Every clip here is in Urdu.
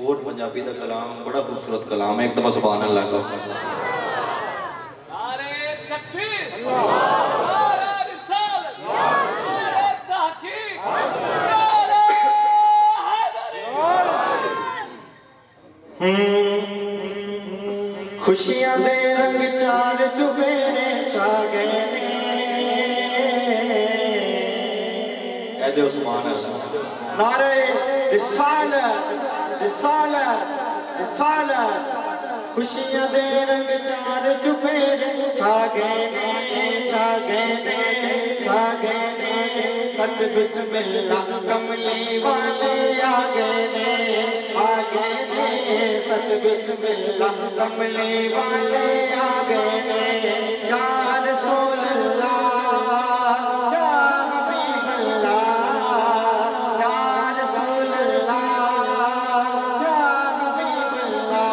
اور پنجابی دا کلام بڑا خوبصورت کلام ہے، ایک دفعہ سبحان اللہ کا نعرہ تکبیر، نعرہ رسالت، نعرہ تحقیق، نعرہ حیدری۔ خوشیاں دے رنگ چار چوبیرے چھا گئے نے، کہہ دے سبحان اللہ۔ نعرہ رسالت رسالت رسالت، خوشیاں دے رنگ چار چوبیرے چھا گئے نے، چھا گئے نے، چھا گئے نے، ست بسم اللہ کملی والے آ گئے نے، آ گئے نے، ست بسم اللہ کملی والے آ گئے نے، یا رسول اللہ یا حبیب اللہ، یا رسول اللہ یا حبیب اللہ۔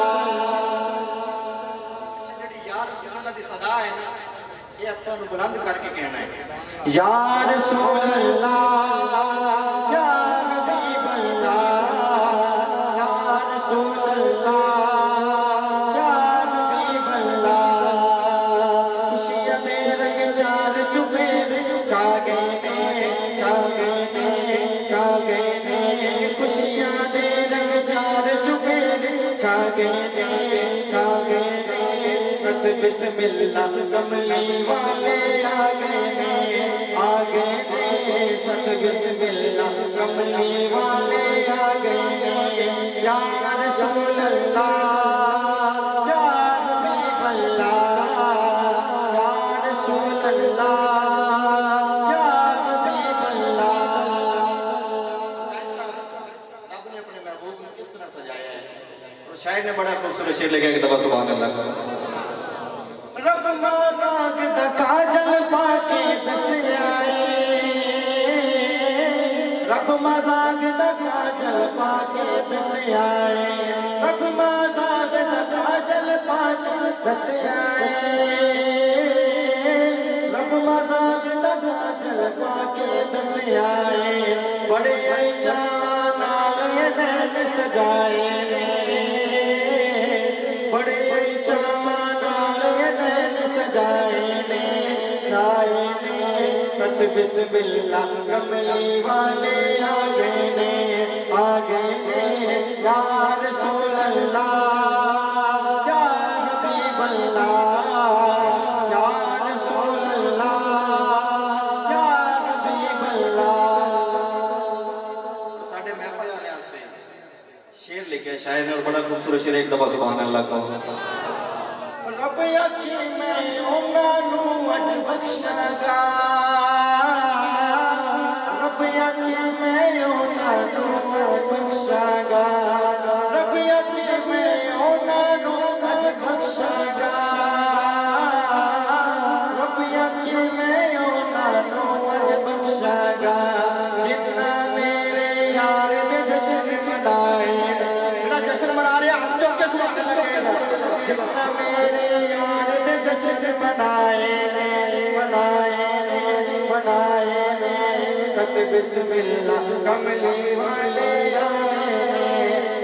جڑی یا رسول اللہ دی صدا ہے نا، یہ ہتھاں نوں بلند کر کے کہنا ہے، یا رسول اللہ یا حبیب اللہ، یا رسول اللہ یا حبیب اللہ۔ خوشیاں دے رنگ چار چوبیرے چھا گئے نے، چھا گئے نے، چھا گئے نے، خوشیاں دے رنگ چار چوبیرے چھا گئے نے، چھا گئے نے، ست بسم اللہ کملی والے آ گئے نے، آ گئے نے، ست بسم اللہ کملی والے آ گئے نے، یا رسول اللہ یا حبیب اللہ، یا رسول اللہ یا حبیب اللہ۔ رب نے اپنے محبوب کو کس طرح سجایا ہے، اور شاعر نے بڑا خوبصورت شعر لکھا ہے، ایک دفعہ سبحان اللہ کا۔ رب مازاق دا کاجل پاکے دس آئے، رب مازاق دا کاجل پاکے دس آئے، رب مازاق دا کاجل پاکے دس آئے، رب مازاق دا کاجل پاکے دس آئے، بڑے چاواں نال یہ نین سجائے نے، بڑے چاواں نال یہ نین سجائے نے، سجائے نے، ست بسم اللہ کملی والے آ گئے نے، آ گئے نے، یا رسول اللہ یا حبیب اللہ، یا رسول اللہ یا حبیب اللہ۔ ساڈے محفل والے واسطے شعر لکھا ہے شاعر نے، اور بڑا خوبصورت شعر ہے، ایک دفعہ سبحان اللہ کا رب اکھی میں انہاں نوں اج بخشاں گا، رب اکھی میں انہاں نوں اج بخشاں گا، رب اکھی میں انہاں نوں اج بخشاں گا، رب اکھی میں انہاں نوں اج بخشاں گا، جنہاں میرے یار دے جشن منائے، بڑا جشن منا رہے ہیں، ہاتھ چوک کے سبحان اللہ کہنا، جنہاں میرے یار دے جشن منائے نے، منائے نے، منائے نے، ست بسم اللہ کملی والے آئے نے،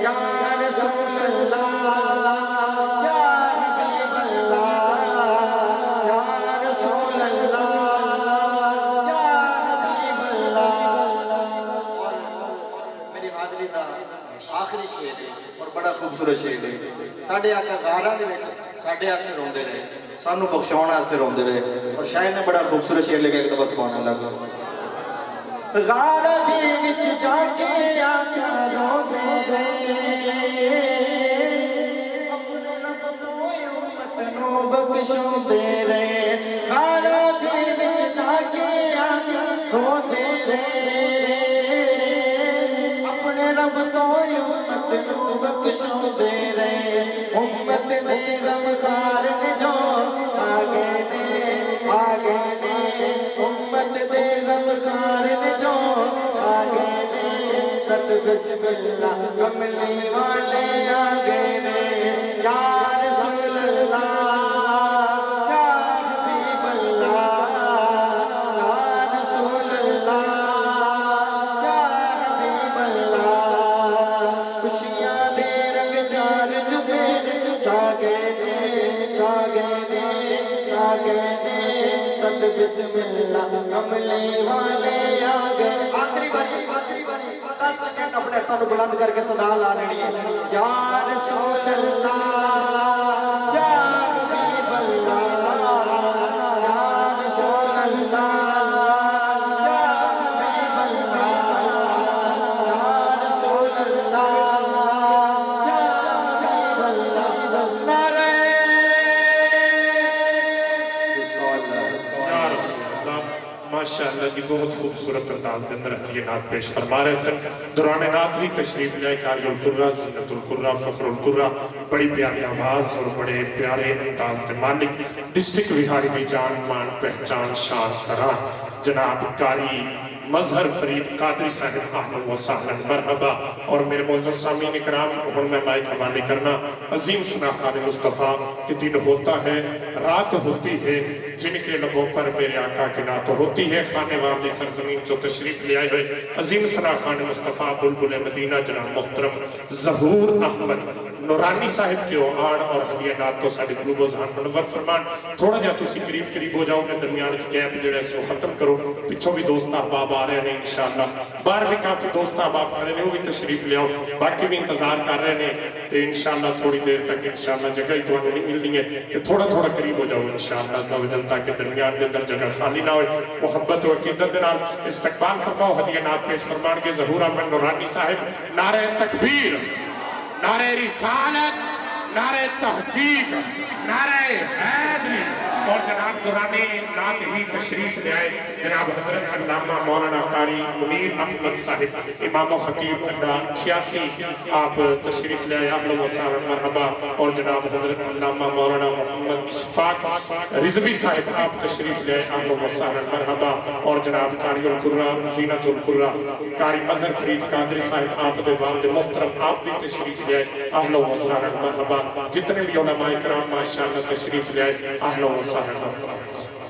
یا رسول اللہ یا حبیب اللہ، یا رسول اللہ یا حبیب اللہ۔ میری حاضری دا آخری شعر ہے اور بڑا خوبصورت شعر ہے، ساڈے آقا غاراں دے وچ ساڈے واسطے روندے رہے، سانوں بخشاؤن واسطے روندے رہے، اور شاعر نے بڑا خوبصورت شعر لکھا ہے، ایک دفعہ سبحان اللہ کا۔ غاراں دے وچ جا کے آقا روندے رہے، اپنے رب تو امت نوں بخشاؤندے رہے، غاراں دے وچ جا کے آقا روندے رہے، اپنے رب تو امت نوں بخشاؤندے رہے، امت دے غم خار نے جو آ گئے نے، آ گئے نے، امت دے غم خار نے جو آ گئے نے، ست بسم اللہ کملی والے آ گئے نے، یا رسول اللہ یا حبیب اللہ، یا رسول اللہ یا حبیب اللہ۔ خوشیاں دے بسم اللہ کملے والے آ گئے آخری باری 10 سیکنڈ اپنے ہاتھوں کو بلند کر کے صدا لا لینی ہے یا رسول اللہ یا حبیب اللہ یا رسول اللہ یا حبیب اللہ یا رسول اللہ یا حبیب اللہ نعرہ ماشاءاللہ جی بہت خوبصورت انداز کے اندر یہ نعت پیش فرما رہے سن دوران نعت ہی تشریف لائے قاری القرہ زینت القرہ فخر القرہ بڑی پیاری آواز اور بڑے پیارے انداز کے مالک ڈسٹرکٹ بہاری کی جان مان پہچان شان تران جناب قاری مظہر فرید قادری صاحب اہلا و سہلا مرحبا اور میرے معزز سامعین اکرام اور میں مائک حوالے کرنا عظیم ثنا خان مصطفیٰ کہ دن ہوتا ہے رات ہوتی ہے جن کے لبوں پر میرے آقا کی نعت ہوتی ہے خانے والی سرزمین جو تشریف لے آئے ہوئے عظیم ثنا خان مصطفیٰ بلبل مدینہ جناب محترم ظہور احمد نورانی صاحب کے آڑ اور ہدیہ نعت تو ساڑھے قلوب و ذہن منور فرمان تھوڑا جا تسی قریب ہو جاؤ میں درمیان گیپ جڑے سے ختم کرو پچھوں بھی دوست احباب آ رہے ہیں انشاءاللہ باہر بھی کافی دوست احباب آ رہے ہیں وہ بھی تشریف لے آؤ باقی بھی انتظار کر رہے ہیں تو انشاءاللہ تھوڑی دیر تک انشاءاللہ جگہ ہی تو نہیں ملنی ہے کہ تھوڑا قریب ہو جاؤ انشاءاللہ زوجل تاکہ درمیان کے اندر جگہ خالی نہ ہوئے محبت و عقیدت دنال استقبال فرماؤ ہدیہ نعت پیش فرمان کے ظہور احمد نورانی صاحب نعرہ تکبیر نعرہ رسالت نعرہ تحقیق نعرہ حیدری اور جناب دوران نعت ہی تشریف لے آئے جناب حضرت علامہ مولانا قاری منیر احمد صاحب امام و خطیب 86 آپ تشریف لے آئے اہلا و سہلا مرحبا اور جناب حضرت علامہ مولانا محمد اشفاق رضوی صاحب آپ تشریف لے آئے اہلا و سہلا مرحبا اور جناب قاری القرہ زینت القرہ قاری مظہر فرید قادری صاحب آپ دے والد محترم آپ بھی تشریف لے آئے اہلا و سہلا مرحبا جتنے بھی علماء کرام ماشاءاللہ تشریف لے آئے اہلا و سہلا مرحبا